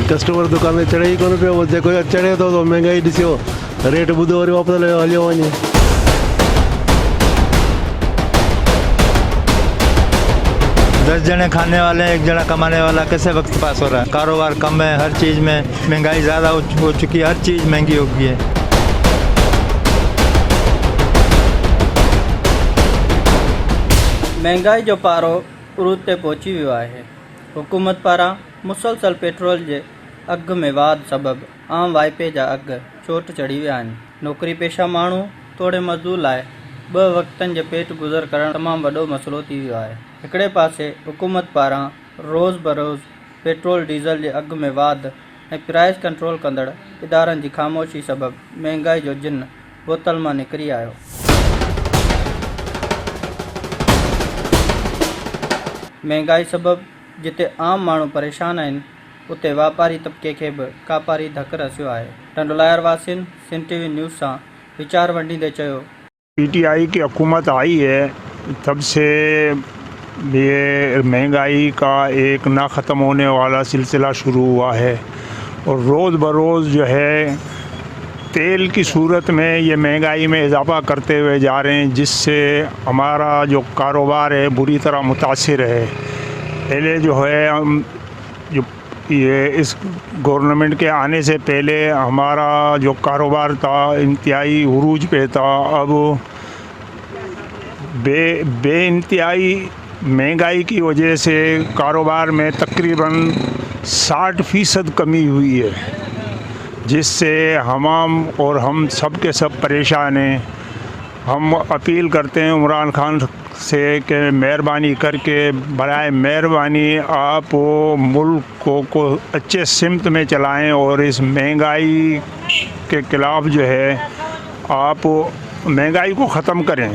Customer दुकान ते चढ़े ई कोन पियो, जेको चढ़े थो तो महांगाई ॾिसो, रेट ॿुधो वरी वापसि हलियो वञे। 10 जने खाने वाले हैं, 1 जना कमाने वाला, कैसे वक्त पास हो रहा है? कारोबार कम है, हर चीज़ में महंगाई ज़्यादा हो चुकी है, हर चीज़ महंगी हो गई है। महंगाई जो पारो उरूज ते पहुची वियो आहे। हुकूमत पारां मुसलसल पेट्रोल जे अघ में वाध सबब आम वाइपे जा अघ चोट चढ़ी विया आहिनि। नौकरी पेशा माण्हू तोड़े मज़दूर लाइ 2 वक़्तनि जे पेट गुज़र करणु तमामु वॾो मसइलो थी वियो आहे। हिकिड़े पासे हुकूमत पारां रोज़ बरोज़ पेट्रोल डीज़ल जे अघ में वाध ऐं प्राइस कंट्रोल कंदड़ इदारनि जी ख़ामोशी सबब महांगाई जो जिन बोतल मां निकिरी आयो। महंगाई सबब जिते आम माण्हू परेशान आहिनि, उते वापारी तबके खे बि कापारी धक रसियो आहे। टंडोलायर वासियुनि सिंध टीवी न्यूज़ सां वीचार वंडींदे चयो, पीटीआई की हुकूमत आई है तब से ये महंगाई का एक ना ख़त्म होने वाला सिलसिला शुरू हुआ है और रोज़ बरोज़ जो है तेल की सूरत में ये महंगाई में इजाफ़ा करते हुए जा रहे हैं, जिससे हमारा जो कारोबार है बुरी तरह मुतासिर है। पहले जो है जो ये इस गवर्नमेंट के आने से पहले हमारा जो कारोबार था इंतहाई उरूज पे था। अब बेइंतहाई महंगाई की वजह से कारोबार में तकरीबन 60% कमी हुई है, जिससे हम सब के सब परेशान हैं। हम अपील करते हैं इमरान खान से कि मेहरबानी करके बराए मेहरबानी आप मुल्क को अच्छे सिमत में चलाएं और इस महंगाई के खिलाफ़ जो है आप महंगाई को ख़त्म करें।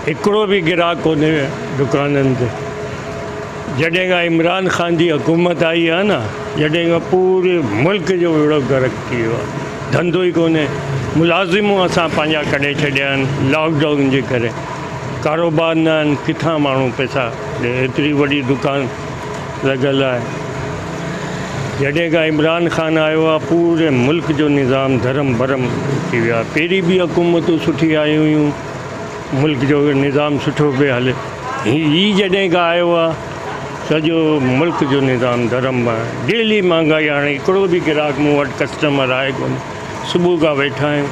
हिकिड़ो भी गिराक कोन्हे दुकाननि ते। जॾहिं खां इमरान खान जी हुकूमत आई आहे न, जॾहिं खां पूरे मुल्क जो बेड़ो गर्क थी वियो आहे। धंधो ई कोन्हे, मुलाज़िमूं असां पंहिंजा कढे छॾिया आहिनि लॉकडाउन जे करे। कारोबार न आहिनि, किथां माण्हू पैसा ॾे, एतिरी वॾी दुकान लॻल आहे। जॾहिं खां इमरान खान आयो आहे पूरे मुल्क जो निज़ाम धर्म भरम थी वियो आहे। पहिरीं बि हुकूमतूं सुठी आयूं हुयूं, मुल्क जो निज़ाम सुठो पियो हले। ही जॾहिं खां आयो आहे सॼो मुल्क जो निज़ाम धर्म आहे। डेली महांगाई, हाणे हिकिड़ो बि गिराक मूं वटि कस्टमर आहे कोन। सुबुह खां वेठा आहियूं,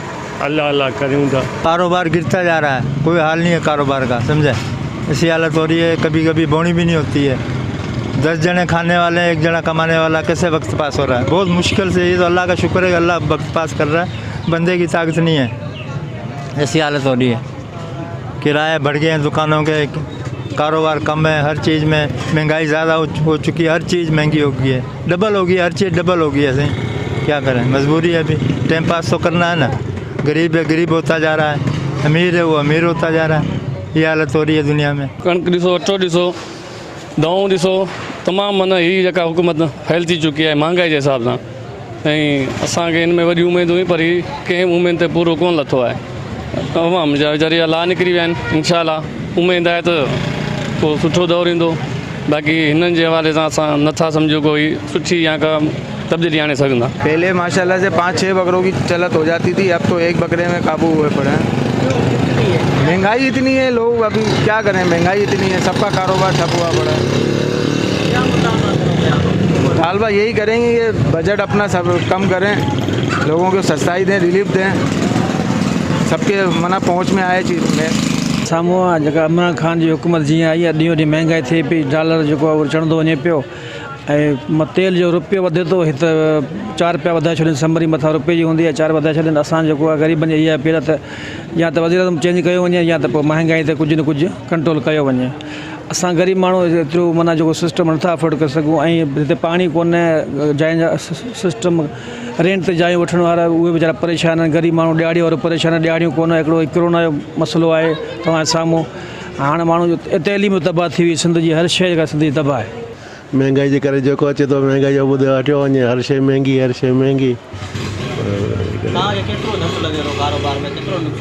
अल्लाह अल्लाह करूँ था। कारोबार गिरता जा रहा है, कोई हाल नहीं है कारोबार का, समझे? ऐसी हालत हो रही है, कभी कभी बोनी भी नहीं होती है। 10 जने खाने वाले हैं, 1 जना कमाने वाला, कैसे वक्त पास हो रहा है? बहुत मुश्किल से। ये तो अल्लाह का शुक्र है कि अल्लाह वक्त पास कर रहा है, बंदे की ताकत नहीं है। ऐसी हालत हो रही है, किराए बढ़ गए हैं दुकानों के, कारोबार कम है, हर चीज़ में महंगाई ज़्यादा हो चुकी है, हर चीज़ महंगी हो गई है, डबल हो गई है, हर चीज़ डबल हो गई है। ऐसे क्या करें, मजबूरी है, अभी टाइम पास तो करना है ना। गरीब है गरीब होता जा रहा है, अमीर है वो अमीर होता जा रहा है। ये हालत हो रही है दुनिया में। कणिक ॾिसो, अटो ॾिसो, दवाऊं ॾिसो, तमामु माना हीअ जेका हुकूमत फैल थी चुकी आहे महांगाई जे हिसाब सां। ऐं असांखे हिन में वॾी उमेदूं हुई, पर ही कंहिं उमेद ते पूरो कोन लथो आहे। तमामु ज़रिया लाह निकिरी विया आहिनि। इंशाअल्लाह उमेद आहे त को सुठो दौरु ईंदो। बाक़ी हिननि जे हवाले सां असां नथा सम्झो कोई सुठी या का तब्दीली आने सघंदा। पहले माशाल्लाह से 5-6 बकरों की चलत हो जाती थी, अब तो 1 बकरे में काबू हुए पड़े हैं। महंगाई इतनी है, लोग अभी क्या करें, महंगाई इतनी है, सबका कारोबार ठप हुआ पड़ा है। हाल बात यही करेंगे कि बजट अपना सब कम करें, लोगों को सस्ताई दें, रिलीफ दें, सबके मना पहुँच में आए चीज़ में। साम्हूं आहे जेका इमरान खान जी हुकूमत जीअं आई आहे, ॾींहों ॾींहुं महांगाई थिए पई, डॉलर जेको आहे उहो चढ़ंदो वञे पियो। ऐं तेल जो रुपयो वधे थो, हिते 4 रुपया वधाए छॾनि, समरी मथां रुपये जी हूंदी आहे, 4 वधाए छॾनि। असां जेको आहे ग़रीबनि जी इहा पहिरियों त या त वज़ीर आज़म चेंज कयो वञे, या त पोइ महांगाई ते कुझु न कुझु कंट्रोल कयो वञे। असां ग़रीब माण्हू एतिरो माना जेको सिस्टम नथा अफोर्ड करे सघूं। ऐं हिते पाणी कोन्हे, जाइ जा सिस्टम रेंट ते जायूं वठण वारा उहे वीचारा परेशान आहिनि। ग़रीब माण्हू ॾियारी वारो परेशान आहे, ॾियारियूं कोन, हिकिड़ो कोरोना जो मसइलो आहे तव्हांजे साम्हूं। हाणे माण्हू जो तइलीम तबाह थी हुई, सिंध जी हर शइ जेका सिंध जी तबाह आहे। महंगाई जे करे जेको अचे थो महंगाई जो ॿुधो हटियो वञे, हर शइ महांगी, हर शइ महांगी।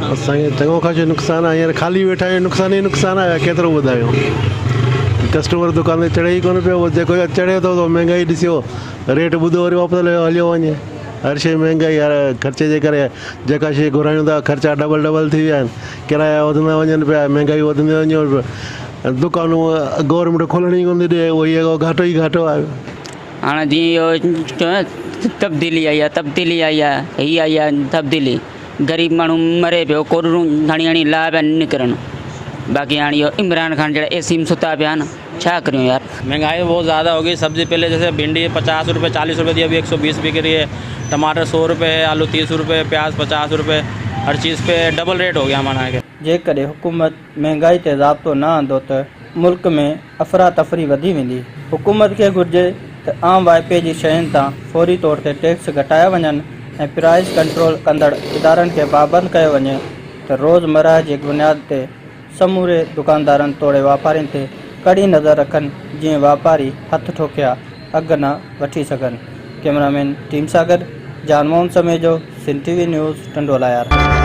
असांखे चङो ख़र्चो नुक़सानु आहे, हींअर ख़ाली वेठा आहियूं, नुक़सान ई नुक़सानु आहे, केतिरो ॿुधायूं। कस्टमर दुकान ते चढ़े ई कोन पियो, जेको चढ़े थो त महांगाई ॾिसियो, रेट ॿुधो वरी वापसि हलियो वञे। हर शइ महांगाई, हर ख़र्चे जे करे जेका शइ घुरायूं था ख़र्चा डबल थी विया आहिनि, किराया वधंदा वञनि पिया, महांगाई वधंदी वञे, दुकानूं गवर्नमेंट खोलणी कोन थी ॾिए, उहो ई घाटो ई घाटो आहे। हाँ जी, तब्दीली आई है, ही आई है तब्दीली। गरीब माण्हू मरे पियो, कोरोना हणी हणी ला पिया निकिरनि। बाक़ी हाणे इहो इमरान खान जहिड़ा एसी में सुता पिया न, छा करियूं यार। महंगाई बहुत ज़्यादा हो गई। सब्ज़ी पहले जैसे भिंडी 50 रुपये 40 रुपये थी, अभी 120 बिक रही है। टमाटर 100 रुपये है, आलू 30 रुपये, प्याज 50 रुपये, हर चीज़ पे डबल रेट हो गया माना के। जेकॾहिं हुकूमत महांगाई ते ज़ाब्तो न आंदो त मुल्क में अफ़रा तफ़री वधी वेंदी। हुकूमत खे घुर्जे त आम वाइपे जी शयुनि तां फौरी तौर ते टैक्स घटाया वञनि ऐं प्राइस कंट्रोल कंदड़ इदारनि खे पाबंद कयो वञे त रोज़मर्रा जी बुनियाद ते समूरे दुकानदारनि तोड़े वापारियुनि ते कड़ी नज़र रखनि, जीअं वापारी हथ ठोकिया अघु न वठी सघनि। कैमरामैन टीम सां गॾु जानमोहन समेजो, सिंध TV न्यूज़, टंडोला यार।